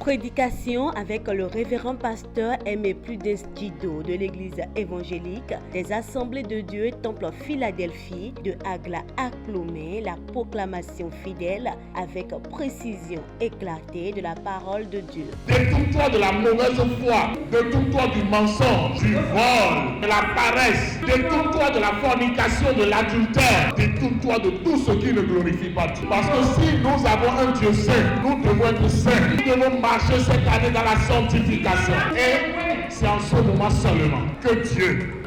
Prédication avec le révérend pasteur Aimé Prudence Djido de l'église évangélique des Assemblées de Dieu Temple Philadelphie de Agla à Clomé, la proclamation fidèle avec précision éclatée de la parole de Dieu. Détourne-toi de la mauvaise foi, détourne-toi du mensonge, du vol, de la paresse, détourne-toi de la fornication, de l'adultère, détourne-toi de tout ce qui ne glorifie pas Dieu. Parce que si nous avons un Dieu saint, nous devons être saints. Nous devons marcher cette année dans la sanctification. Et c'est en ce moment seulement que Dieu,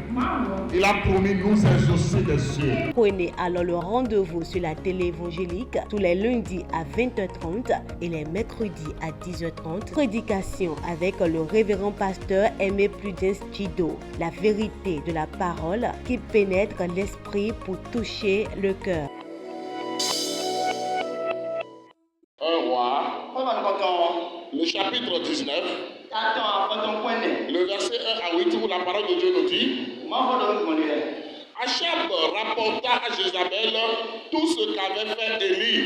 il a promis nous exaucer des cieux. Prenez alors le rendez-vous sur la télé évangélique tous les lundis à 20h30 et les mercredis à 10h30. Prédication avec le révérend pasteur Aimé Prudence Djido. La vérité de la parole qui pénètre l'esprit pour toucher le cœur. Un roi, le chapitre 19, le verset 1 à 8 où la parole de Dieu nous dit: Achab rapporta à Jézabel tout ce qu'avait fait Élie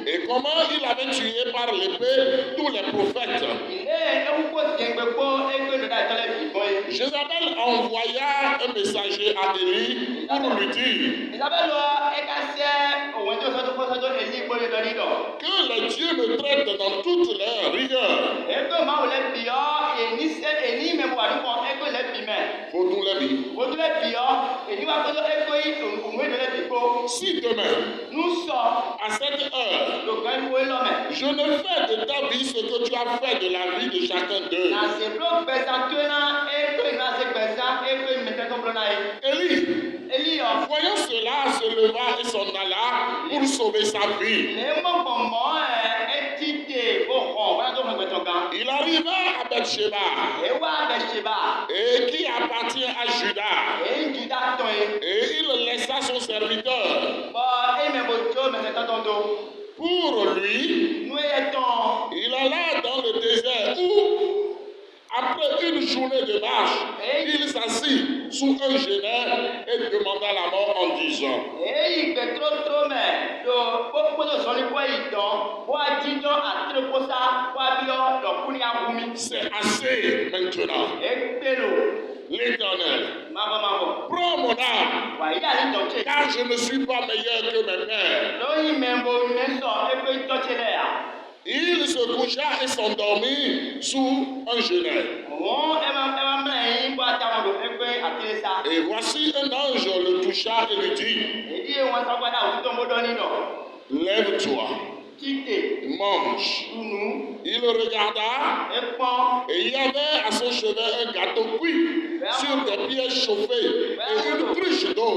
et comment il avait tué par l'épée tous les prophètes. Jézabel envoya un messager à Élie pour lui dire que les dieux me traitent dans toute leur rigueur. Si demain, à cette heure, je ne fais de ta vie ce que tu as fait de la vie de chacun d'eux. Élie, voyant cela, se leva et s'en alla pour sauver sa vie. Il arriva à Beersheba, et qui appartient à Juda, et il laissa son serviteur. Pour lui, il alla dans le désert où, après une journée de marche, il s'assit sous un genêt et demanda la mort en disant: c'est assez maintenant. L'Éternel, prends mon âme, car je ne suis pas meilleur que mes pères. Il se coucha et s'endormit sous un genêt. Et voici un ange le toucha et lui dit: lève-toi, mange. Il regarda, et il y avait à son chevet un gâteau cuit sur des pièges chauffés et une cruche d'eau.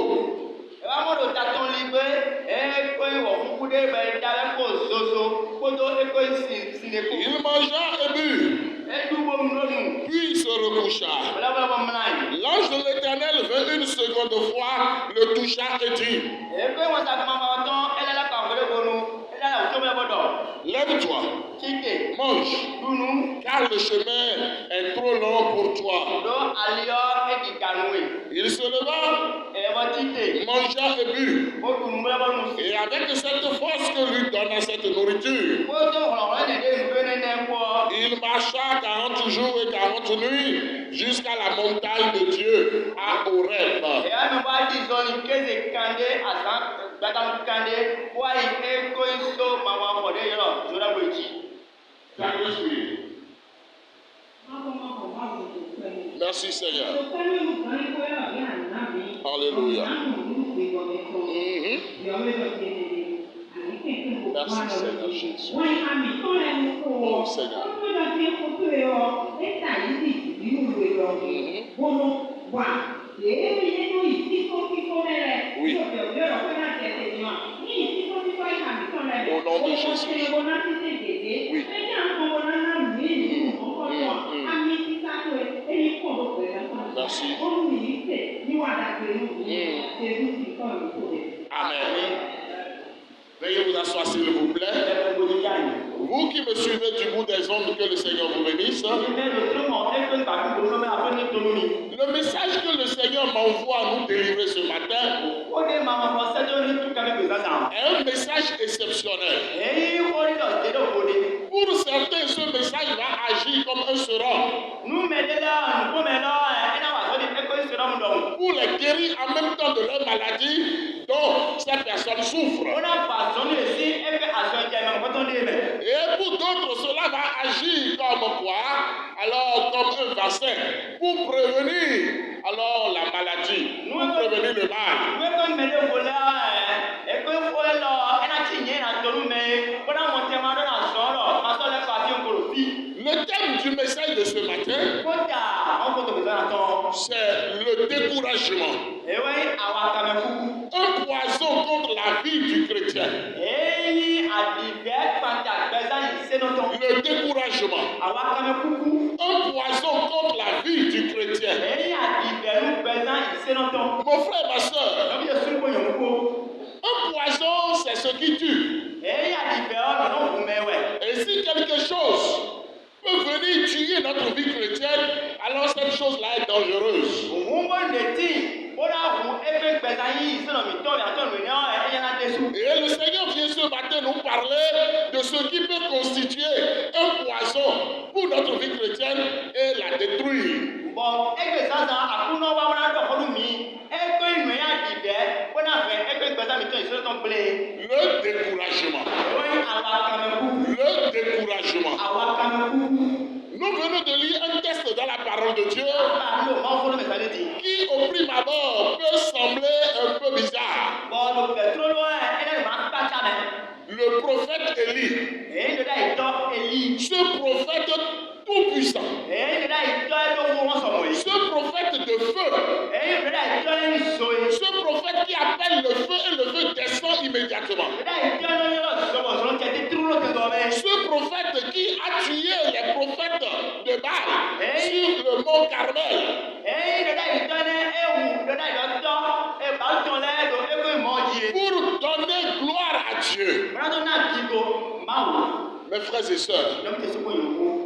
Il mangea et but, puis se recoucha. L'ange de l'Éternel vint une seconde fois, le toucha et dit: lève-toi, mange, car le chemin est trop long pour toi. Il se leva, mangea et but. Et avec cette force que lui donna cette nourriture, il marcha 40 jours et 40 nuits jusqu'à la montagne de Dieu, à Horeb. Merci Seigneur. Alléluia. Merci Seigneur Jésus. Oh Seigneur. Oui. Au nom de Jésus. Oui. Merci. Amen. Veuillez vous asseoir s'il vous plaît. Vous qui me suivez du bout des ondes, que le Seigneur vous bénisse. Le message que le Seigneur m'envoie à nous délivrer ce matin est un message exceptionnel. Pour certains, ce message va agir comme un serum. Pour les guérir en même temps de leur maladie dont ces personnes souffrent. Et pour d'autres, cela va agir comme quoi? Alors, comme un vaccin pour prévenir alors la maladie, pour prévenir le mal. Le thème du message de ce matin, c'est le découragement. Un poison contre la vie du chrétien. Le découragement. Un poison contre la vie du chrétien. Mon frère, ma soeur, un poison, c'est ce qui tue. Et si quelque chose peut venir tuer notre vie chrétienne, alors cette chose-là est dangereuse. Et le Seigneur vient ce matin nous parler de ce qui peut constituer un poison pour notre vie chrétienne et la détruire. Le découragement. Le découragement. Nous venons de lire un texte dans la parole de Dieu qui, au prime abord, peut sembler un peu bizarre. Le prophète Élie, ce prophète tout-puissant, ce prophète de feu, ce prophète qui appelle le feu et le feu descend immédiatement. Ce prophète qui a tué les prophètes de Baal sur le mont Carmel. Pour donner gloire à Dieu. Mes frères et sœurs,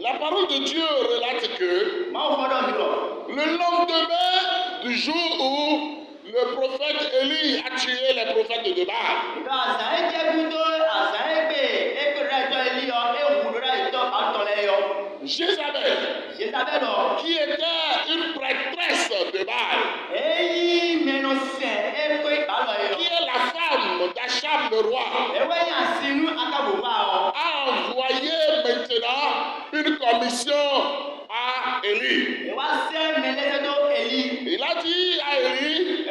la parole de Dieu relate que le lendemain du jour où le prophète Élie a tué les prophètes de Baal, Jézabel, qui était une prêtresse de Baal, qui est la femme d'Achab le roi, a envoyé maintenant une commission à Élie. Il a dit à Élie,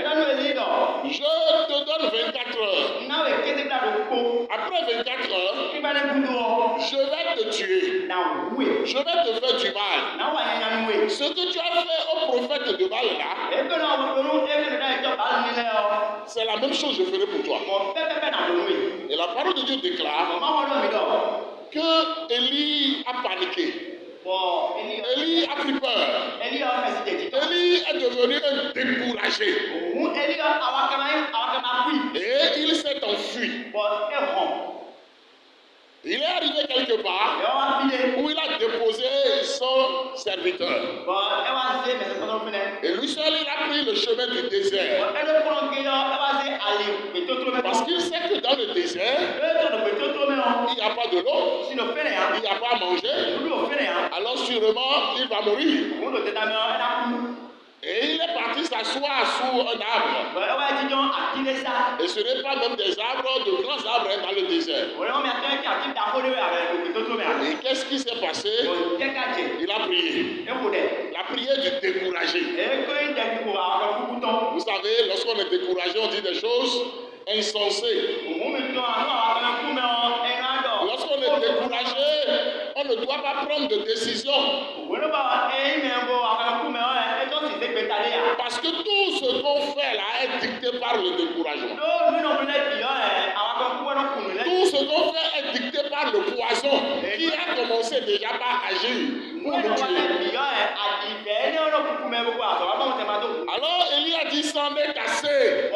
je te donne 24 heures. Après 24 heures, je vais te tuer. Je vais te faire du mal. Ce que tu as fait au prophète de Baal là, c'est la même chose que je ferai pour toi. Et la parole de Dieu déclare que Élie a paniqué. Élie a pris peur. Élie est devenu un découragé. Et il s'est enfui. Il est arrivé quelque part où il a déposé son serviteur. Et lui seul, il a pris le chemin du désert. Parce qu'il sait que dans le désert, il n'y a pas de l'eau, il n'y a pas à manger. Alors sûrement, il va mourir. Et il est parti s'asseoir sous un arbre. Et ce n'est pas même des arbres, de grands arbres dans le désert. Et qu'est-ce qui s'est passé? Il a prié. La prière du découragé. Vous savez, lorsqu'on est découragé, on dit des choses insensées. Lorsqu'on est découragé, on ne doit pas prendre de décision. Parce que tout ce qu'on fait là est dicté par le découragement. Tout ce qu'on fait est dicté par le poison qui a commencé déjà par agir pour nous tuer. Alors Élie a dit, c'en est assez.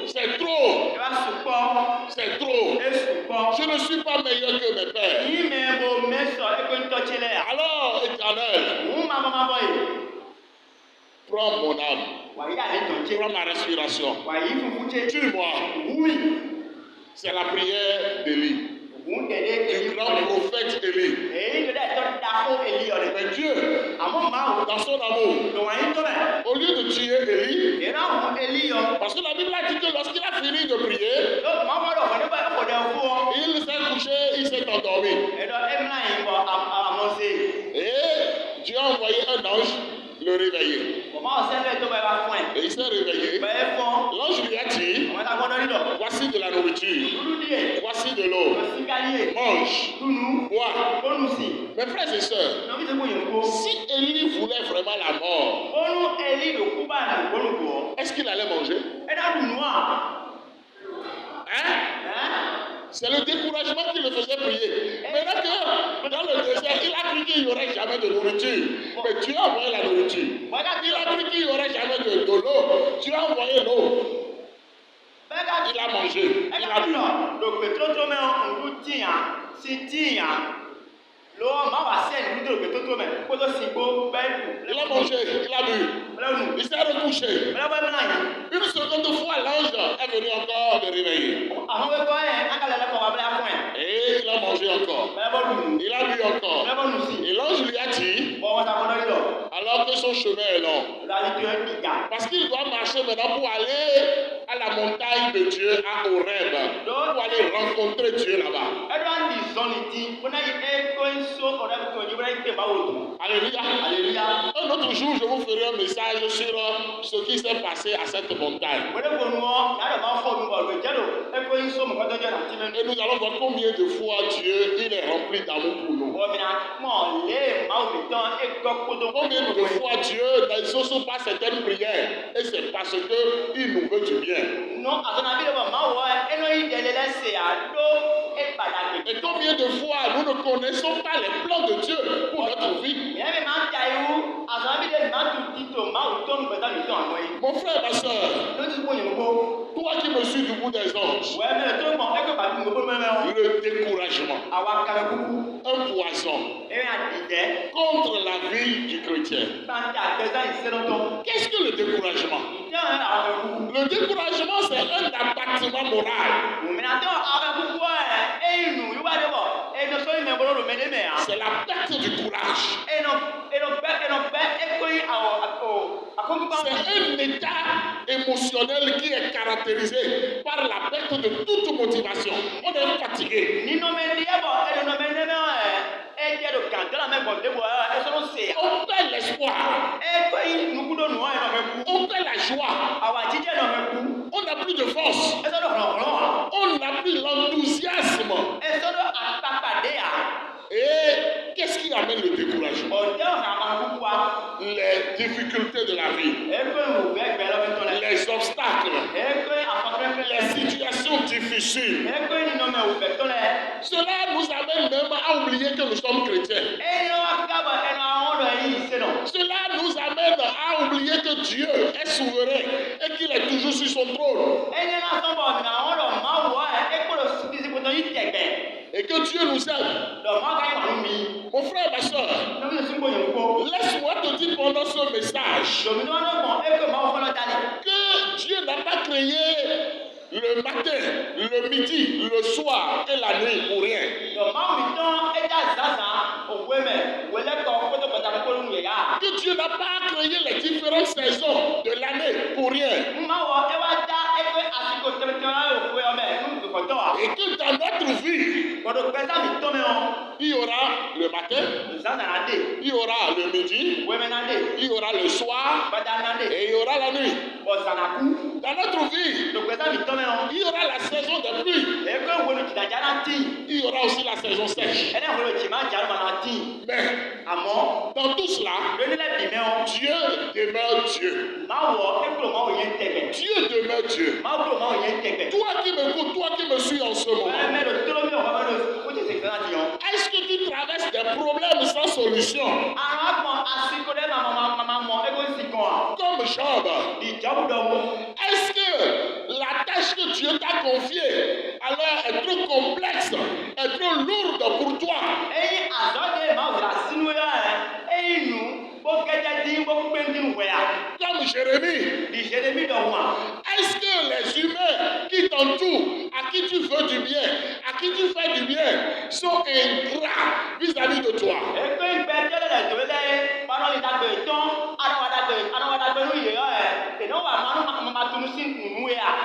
C'est trop. C'est trop. Je ne suis pas meilleur que mes pères. Alors, Éternel, prends mon âme. Prends ma respiration. Tue-moi. C'est la prière d'Élie, du grand prophète Élie. Mais Dieu, dans son amour, au lieu de tuer Élie, parce que la Bible a dit que lorsqu'il a fini de prier, il s'est couché, il s'est endormi. Et Dieu a envoyé un ange le réveiller. Et il s'est réveillé. L'ange lui a dit, voici de la nourriture, voici de l'eau, mange, bois. Mes frères et sœurs, si Élie voulait vraiment la mort, est-ce qu'il allait manger? C'est le découragement qui le faisait prier. Maintenant que dans le désert, il a cru qu'il n'y aurait jamais de nourriture. Mais Dieu a envoyé la nourriture. Il a cru qu'il n'y aurait jamais de l'eau. Dieu a envoyé l'eau. Il a mangé. Il a bu. Il a mangé, il a bu. Il s'est recouché. Une seconde fois, l'ange est venu encore le réveiller. Et il a mangé encore. Il a bu encore. Et l'ange lui a dit, alors que son chemin est long, parce qu'il doit marcher maintenant pour aller à la montagne de Dieu, à Horeb, pour aller rencontrer Dieu là-bas. Alléluia. Alléluia. Un autre jour, je vous ferai un message sur ce qui s'est passé à cette montagne. Et nous allons voir combien de fois Dieu il est rempli d'amour pour nous. Combien de fois Dieu n'exauce pas certaines prières. Et c'est parce qu'il nous veut du bien. Et combien de fois nous ne connaissons pas les plans de Dieu pour notre vie. Mon frère, ma soeur, toi qui me suis du bout des anges, le découragement, un poison contre la vie du chrétien. Qu'est-ce que le découragement? Le découragement, c'est un abattement moral. C'est la perte du courage. C'est un état émotionnel qui est caractérisé par la perte de toute motivation. On est fatigué. On perd l'espoir. On perd la joie. On n'a plus de force. On n'a plus l'enthousiasme. Et qu'est-ce qui amène le découragement? Les difficultés de la vie, les obstacles, les situations difficiles. Cela nous amène même à oublier que nous sommes chrétiens. Cela nous amène à oublier que Dieu est souverain et qu'il est toujours sur son trône. Et que Dieu nous aime. Mon frère, ma soeur, laisse-moi te dire pendant ce message que Dieu n'a pas créé le matin, le midi, le soir et la nuit pour rien. Que Dieu n'a pas créé les différentes saisons de l'année pour rien. Et que dans notre vie, il y aura le matin, il y aura le midi, il y aura le soir et il y aura la nuit. Dans notre vie, il y aura la saison de pluie. Il y aura aussi la saison sèche. Mais dans tout cela, Dieu demeure Dieu. Dieu demeure Dieu. Toi qui m'écoutes, toi qui me suis en ce moment, est-ce que tu traverses des problèmes sans solution? Comme Job. Est-ce que la tâche que Dieu t'a confiée alors est trop complexe, est trop lourde pour toi? Comme Jérémie. Est-ce que les humains qui t'entourent, à qui tu veux du bien, à qui tu fais du bien, sont ingrats vis-à-vis de toi.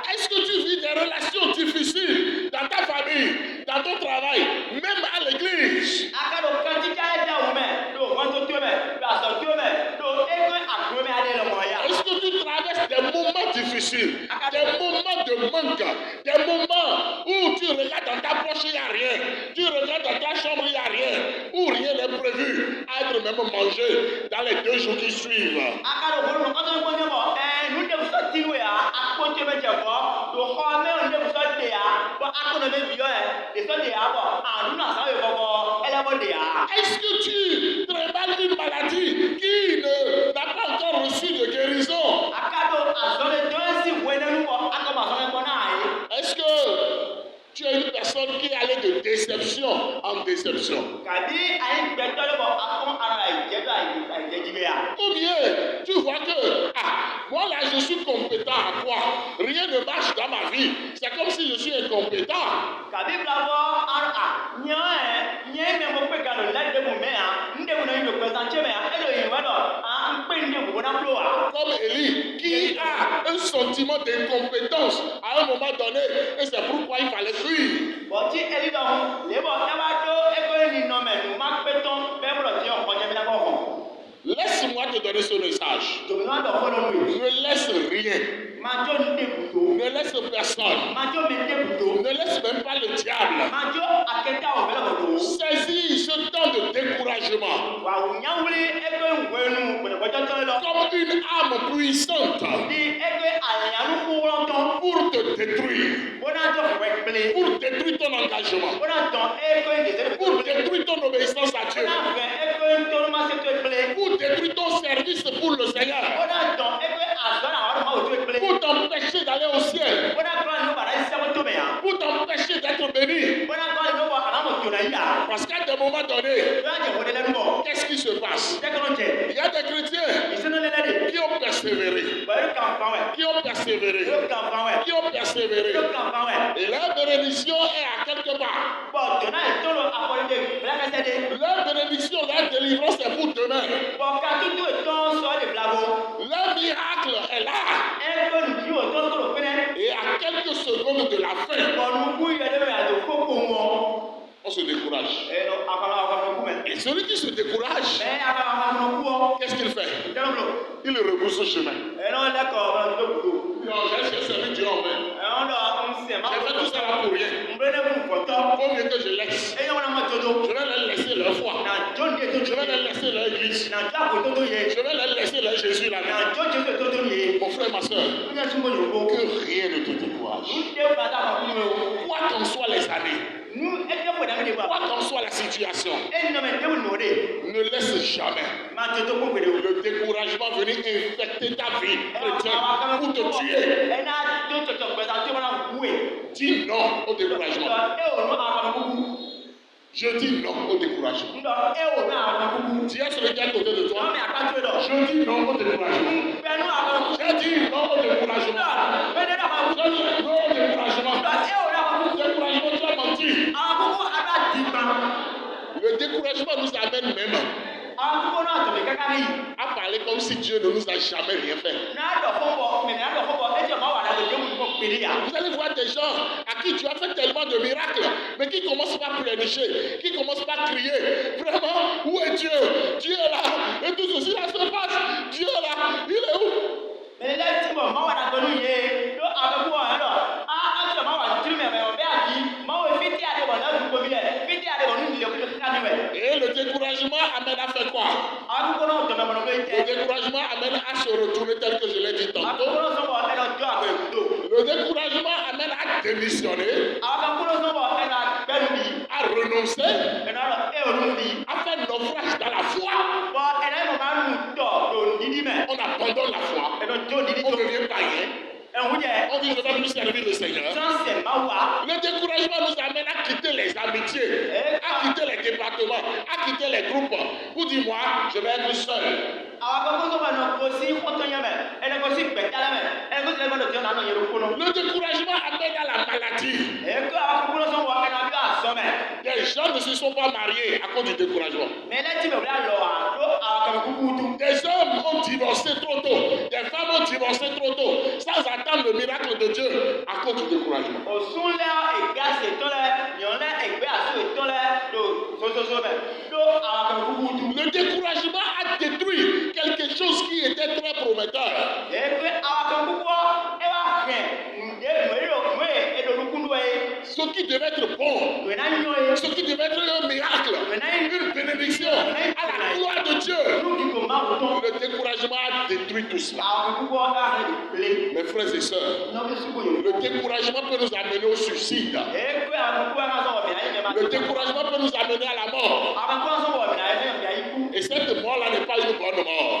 Est-ce que tu vis des relations difficiles dans ta famille, dans ton travail, même à l'église? Est-ce que tu traverses des moments difficiles, des moments de manque, des moments où tu regardes dans ta poche, il n'y a rien, tu regardes dans ta chambre, il n'y a rien, où rien n'est prévu à être même mangé dans les 2 jours qui suivent? Est-ce que tu travailles une maladie qui n'a pas encore reçu de guérison? Est-ce que tu es une personne qui allait de déception en déception? Ou bien tu vois que, moi là je suis compétent à quoi? Rien ne marche dans ma vie. C'est comme si je suis incompétent. Comme Élie, qui a un sentiment d'incompétence à un moment donné, et c'est pourquoi il fallait fuir. Laisse-moi te donner ce message. Ne laisse rien. Ne laisse personne. Ne laisse même pas le diable. Saisis ce temps de découragement comme une arme puissante pour te détruire, pour détruire ton engagement, pour détruire ton obéissance à Dieu, pour détruire ton service pour le Seigneur, pour t'empêcher d'aller au ciel, pour t'empêcher d'être béni. Parce qu'à des moments donnés, qu'est-ce qui se passe? Il y a des chrétiens qui ont persévéré, et leur bénédiction est à quelque part. Leur bénédiction, leur délivrance est pour demain. Leur miracle est là. Et à quelques secondes de la fin, on se décourage. Et celui qui se décourage, qu'est-ce qu'il fait? Il rebrousse le chemin. J'ai servi Dieu en vain. J'ai fait tout ça là pour rien. Combien que je laisse? Je vais leur laisser leur foi. Je vais leur laisser leur église. Je vais leur laisser leur Jésus là. Mon frère, ma soeur, que rien ne te décourage. Quoi qu'en soient les années, quoi qu'en soit la situation, ne laisse jamais le découragement venir infecter ta vie chrétienne ou te tuer. Dis non au découragement. Je dis non au découragement. Dis à celui qui est à côté de toi, je dis non au découragement. Je dis non au découragement. Je dis non au découragement. Découragement, tu as menti. Le découragement nous amène même à parler comme si Dieu ne nous a jamais rien fait. Vous allez voir des gens à qui Dieu a fait tellement de miracles, mais qui commencent par pleurnicher, qui commencent par crier. Vraiment, où est Dieu? Dieu est là. Et tout ceci là se passe. Dieu est là. Il est où? Et le découragement amène à faire quoi? Le découragement amène à se retourner tel que je l'ai dit tantôt. Le découragement amène à démissionner, à renoncer, à faire naufrage dans la foi. On abandonne la foi, on devient païen. On dit je ne vais plus servir le Seigneur. Le découragement nous amène à quitter les amitiés, à quitter les départements, à quitter les groupes. Pour dire moi, je vais être seul. Le découragement amène à la maladie. sont pas mariés à cause du découragement. Mais là, tu me vois alors, Des hommes ont divorcé trop tôt. Des femmes ont divorcé trop tôt. Sans attendre le miracle de Dieu à cause du découragement. Le découragement a détruit quelque chose qui était très prometteur. Ce qui devait être bon, ce qui devait être un miracle, une bénédiction à la gloire de Dieu. Le découragement a détruit tout cela. Mes frères et sœurs, le découragement peut nous amener au suicide. Le découragement peut nous amener à la mort. Et cette mort-là n'est pas une bonne mort.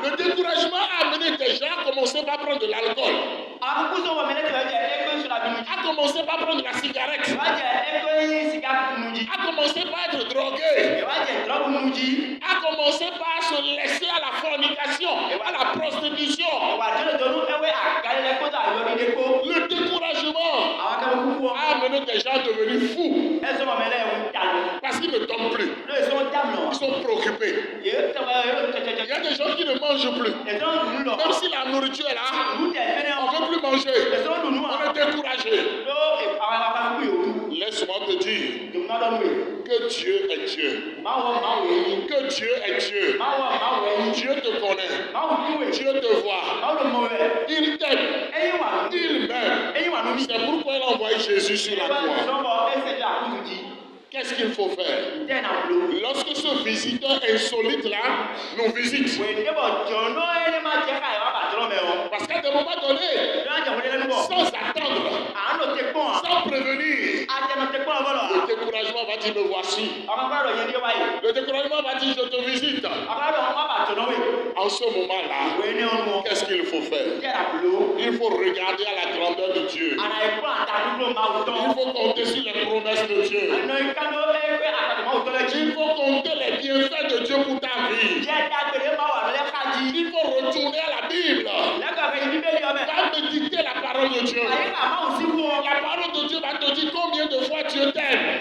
Le découragement a amené des gens à commencer par prendre de l'alcool, à commencer par prendre de la cigarette, à commencer par être drogué, à commencer par se laisser à la fornication, à la prostitution. Le découragement a amené des gens devenus fous parce qu'ils ne dorment plus. Ils sont préoccupés. Il y a des gens qui ne mangent plus. Même si la nourriture est là, on ne veut plus manger. On est découragé. Laisse-moi te dire que Dieu est Dieu. Que Dieu est Dieu. Dieu te connaît. Dieu te voit. Il t'aime. Il m'aime. C'est pourquoi il a envoyé Jésus sur la croix. Qu'est-ce qu'il faut faire? Lorsque ce visiteur insolite-là nous visite, parce qu'à des moments donnés, sans attendre, sans prévenir, le découragement va dire me voici. Le découragement va dire je te visite. En ce moment-là, qu'est-ce qu'il faut faire? Il faut regarder à la grandeur de Dieu. Il faut compter sur les promesses de Dieu. Il faut compter les bienfaits de Dieu pour ta vie. Il faut retourner à la Bible. Va méditer la parole de Dieu. La parole de Dieu va te dire combien de fois Dieu t'aime.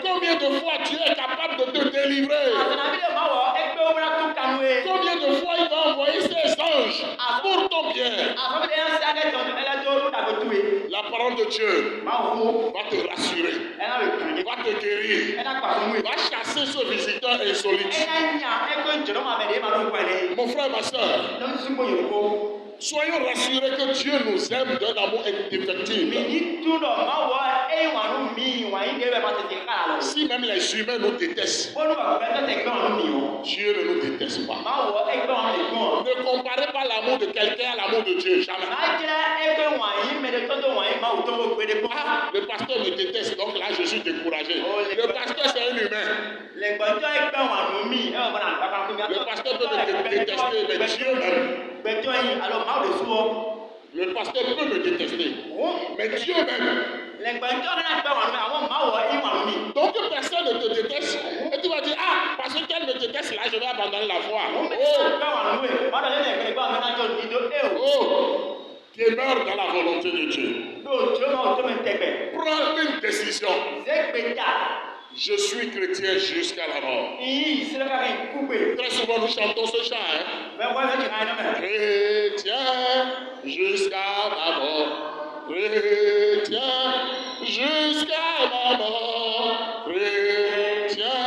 Combien de fois Dieu est capable de te délivrer. Combien de fois il va envoyer ses anges pour ton bien. La parole de Dieu va te rassurer, va te guérir, va chasser ce visiteur insolite. Mon frère, ma soeur, soyons rassurés que Dieu nous aime d'un amour indéfectible. Si même les humains nous détestent, Dieu ne nous déteste pas. Ne comparez pas l'amour de quelqu'un à l'amour de Dieu, jamais. Ah, le pasteur me déteste, donc là je suis découragé. Le pasteur c'est un humain. Le pasteur peut me détester, mais Dieu même. Le pasteur peut me détester, mais Dieu même. Donc personne ne te déteste et tu vas dire ah parce qu'elle me déteste là je vais abandonner la foi. Oh, demeure dans la volonté de Dieu. Prends une décision. Je suis chrétien jusqu'à la mort. Très souvent nous chantons ce chant. Chrétien jusqu'à la mort. Chrétien jusqu'à la mort. Chrétien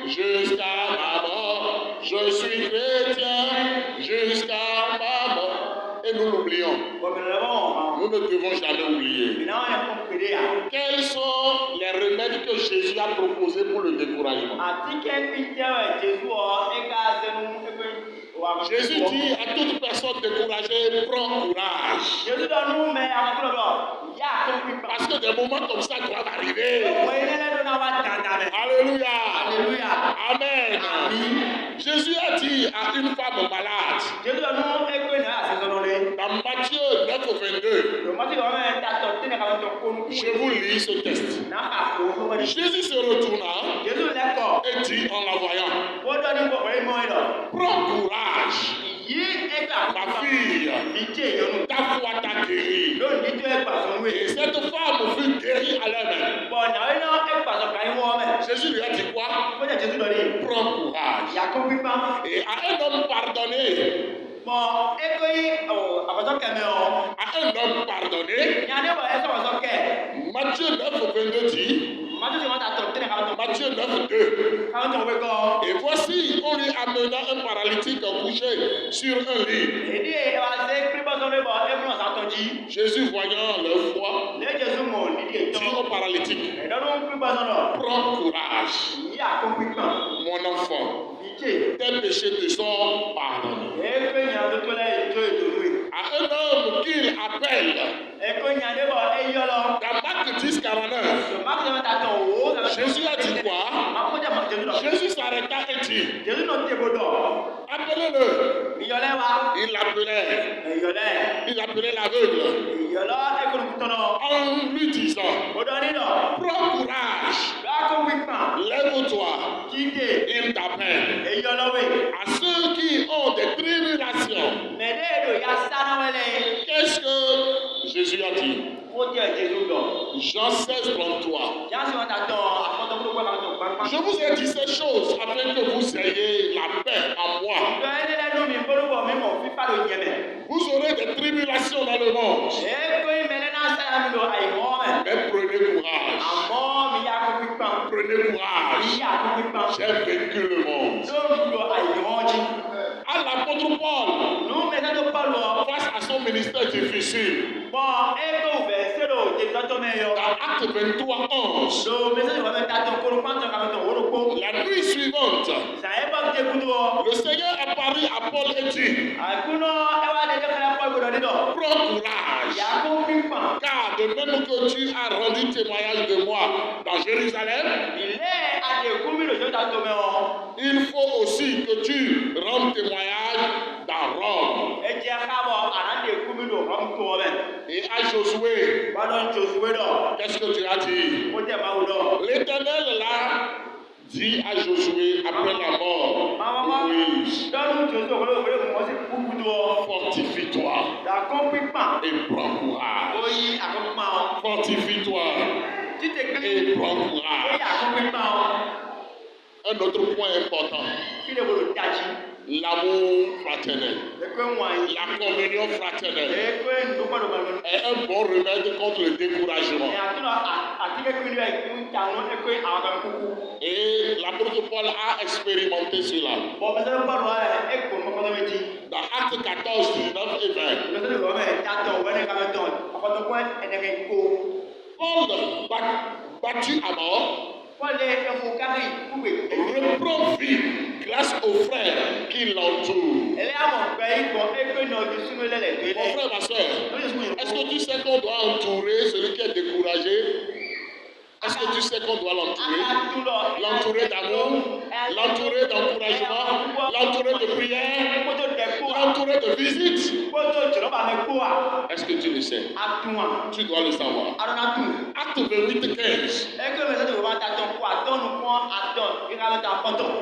jusqu'à la mort. Je suis chrétien jusqu'à ma mort. Et nous l'oublions. Nous ne devons jamais oublier. Quels sont les remèdes que Jésus a proposés pour le découragement? Jésus dit à toute personne découragée, prends courage. Parce que des moments comme ça doivent arriver. Alléluia. Amen. Jésus a dit à une femme malade, dans Matthieu 9 au 22, je vous lis ce texte. Jésus se retourna et dit en la voyant, prends courage, ma fille, ta foi t'a guéri. Et cette femme fut guérie à Jésus lọ rí. Prends courage. Yàkó pípọ́n. Et à un homme pardonné, Mọ ekoyi àkọ́tọ́ kẹmẹ ọ. à un homme pardonné, Nyàdé bọ̀ ẹ sọ̀rọ̀ sọ́kẹ́. Matthieu 9, 22 dit, Màtí sèwọ́n ta tọ̀ tẹ́lẹ̀ káwọn tọ̀. Matthieu 9, 2. Káwọn tọ̀ wé kọ́. Et voici, on lui amena un paralytique couché sur un lit. Èdè ẹ̀ wá sí pípọ́ sọ́dọ̀ bọ̀ ẹ̀ múnà sàtọ̀ jí. Jésus, voyant leur foi, Lé Jésus mọ̀ nídìí dit ètò. au paralytique, Ẹ̀dọ́dún pípọ́ sọ́dọ̀. prends courage, Yàkó pípọ́n. mon enfant, Ìjẹ́. tes péchés te sont pardonnés. Èkó ìyàn tó lẹ́ ètò ètò lóye. À un homme qu'il appelle, Èkó ìyàn dé bọ̀ ẹ yọ lọ. dans Marc 10, 49, Màkì sèwọ́n ta tọ̀ wò. Jésus a dit quoi? Màkó jà mọ̀ Jésus lọ. Jésus s'arrêta et dit, Jésus nọ tèbó dọ̀. appelez-le. Ìyọlẹ́ wa. Il l'appelait, Ìyọlẹ́. il appelait l'aveugle Ìyọlọ́ ẹ̀kọ́ ló en lui disant, Ó dọ̀ nílọ̀. prends courage, Yàkó pípọ́n. lève-toi, Jíde. il t'appelle. Ìyọlọ́wé. À ceux qui ont des tribulations, Mẹ̀dẹ́ èdò ya sánáwẹ́lẹ́. qu'est-ce que Jésus a dit? Ó jẹ́ Jésus lọ. Jean 16, 33. Yàtí wọn ta tọ̀ àkọ́tọ̀ kúrò pẹ̀lú àwọn gbàgbà. Je vous ai dit ces choses afin que vous ayez la paix en moi. Ìjọ ẹni lẹ́nu mi gbólóbọ̀ mi mọ̀ fífà ló yẹ mẹ́. Vous aurez des tribulations dans le monde, Èkó ìmẹ̀lẹ́ náà sáyà mi lọ àìmọ́ mẹ́. mais prenez courage. Àmọ́ mi yà kó pípọ́n. Prenez Mi courage. yà kó pípọ́n. J'ai vaincu le monde. Lóòrùn lọ àìmọ́ jí. À l'apôtre Paul, Nù mẹ́ta tó pọ̀ lọ. face à son ministère difficile, Bọ̀ èkó òfẹ́ sẹ́lò tètè mẹ́ yọ. dans Acte 23, 11, Lò mẹ́sẹ̀ ìwọ́n mẹ́ta tó kóró pàǹtọ̀ kàmẹ́tọ̀ wọ́n ló kó. la nuit suivante, Sàyẹ́ bá ti kú tó. le Seigneur apparut à Paul et dit, Àkúná ẹwà dédé fẹ́lẹ́ pọ̀ gbọdọ̀ nílọ. prends courage, Yà kó pípọ́n. car de même que tu as rendu témoignage de moi dans Jérusalem, Ilé àdékù mi lòjó ta tó mẹ́ ọ. il faut aussi que tu rendes témoignage dans Rome. Ẹ jẹ́ káàbọ̀ àdáǹdékù mi lò rọ́m tó ọ bẹ̀. Et à Josué, Wádọ̀ Josué dọ̀. qu'est-ce que tu as dit? Ó jẹ́ báwo dọ̀. L'Éternel là dit à Josué après la mort Màmá de Moïse, dọ́nu Josué òkúlé òkúlé kò wọ́n sì kúkú tó ọ. fortifie-toi Dàkọ́ pípọ́n. et prends Ó courage. yí àkọ́pípọ́n ọ. Fortifie-toi Títẹ̀ kílí. et prends Ó yí courage. àkọ́pípọ́n ọ. Un autre point important, Kí lè wọlé dájí. l'amour fraternel, Èkó ń wáyé. la communion fraternelle Èkó ń dúpọ̀dọ̀ pẹ̀lú. est un bon remède contre le découragement. Ní àtúnọ̀ àtikẹ́kùn ní ẹ̀ ń tàwọn èkó àwọn kan kúkú. Et l'apôtre Paul a expérimenté cela. Bọ̀ mẹ́sẹ̀ pọ̀lù ẹ̀ èkó mọ́kọ́tọ́ méjì. Dans Actes 14, 19 et 20, Lọ́sọ̀rọ̀ ìwọ́n mẹ́ tàtọ̀ wẹ́nẹ̀ kàmẹ́tọ̀. Àkọ́tọ̀kọ́ ẹ̀dẹ̀kẹ̀ kó. Paul, battu à mort, Pọ́lù ẹ̀fọ́ kárí kúgbè. reprend vie grâce aux frères qui l'entourent. Ẹlẹ́yàmọ̀ gbẹ ikọ̀ èkó náà ju súnmọ́ lẹ́lẹ̀ tó Mon lẹ́. frère, ma soeur, est-ce que tu sais qu'on doit entourer celui qui est découragé? Est-ce que tu sais qu'on doit l'entourer? L'entourer d'amour, l'entourer d'encouragement, l'entourer de prière, l'entourer de visite. Est-ce que tu le sais? Tu dois le savoir. Acte 28, 15.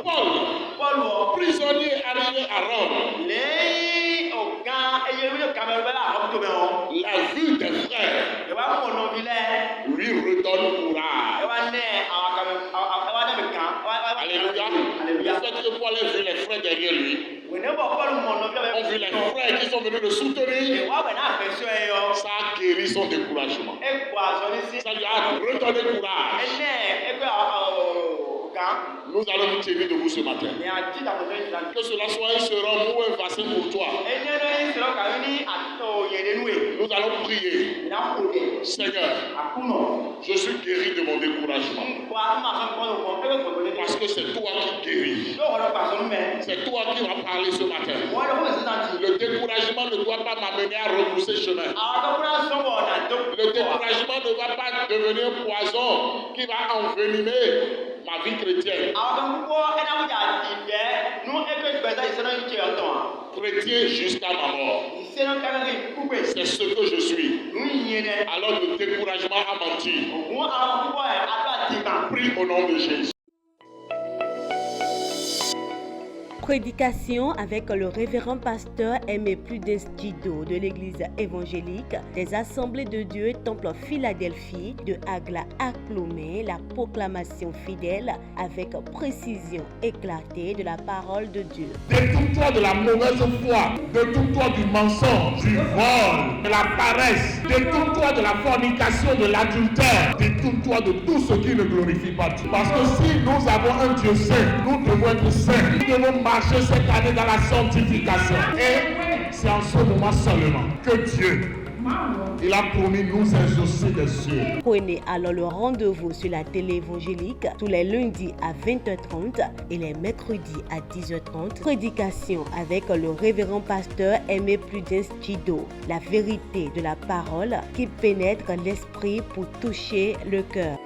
Paul, prisonnier arrivé à Rome, la vue des frères lui redonne courage. Alléluia. Le fait que Paul ait vu les frères derrière lui, ont vu les frères qui sont venus le soutenir, ça a guéri son découragement. Ça lui a redonné courage. Nous allons nous tenir debout ce matin. Que cela soit un sérum ou un vaccin pour toi. Nous allons prier. Seigneur, je suis guéri de mon découragement. Parce que c'est toi qui guéris. C'est toi qui vas parler ce matin. Le découragement ne doit pas m'amener à repousser chemin. Le découragement ne va pas devenir un poison qui va envenimer ma vie chrétienne. Chrétien jusqu'à ma mort. C'est ce que je suis. Alors le découragement a menti. Prie au nom de Jésus. Prédication avec le révérend pasteur Aimé Prudence Djido de l'église évangélique des Assemblées de Dieu Temple Philadelphie de Agla à Clomé, la proclamation fidèle avec précision éclatée de la parole de Dieu. Détourne-toi de la mauvaise foi, détourne-toi du mensonge, du vol, de la paresse, détourne-toi de la fornication, de l'adultère, détourne-toi de tout ce qui ne glorifie pas Dieu. Parce que si nous avons un Dieu saint, nous devons être saints. Nous devons marcher cette année dans la sanctification. Et c'est en ce moment seulement que Dieu, il a promis nous exaucer des cieux. Prenez alors le rendez-vous sur la télé évangélique tous les lundis à 20h30 et les mercredis à 10h30. Prédication avec le révérend pasteur Aimé Prudence Djido. La vérité de la parole qui pénètre l'esprit pour toucher le cœur.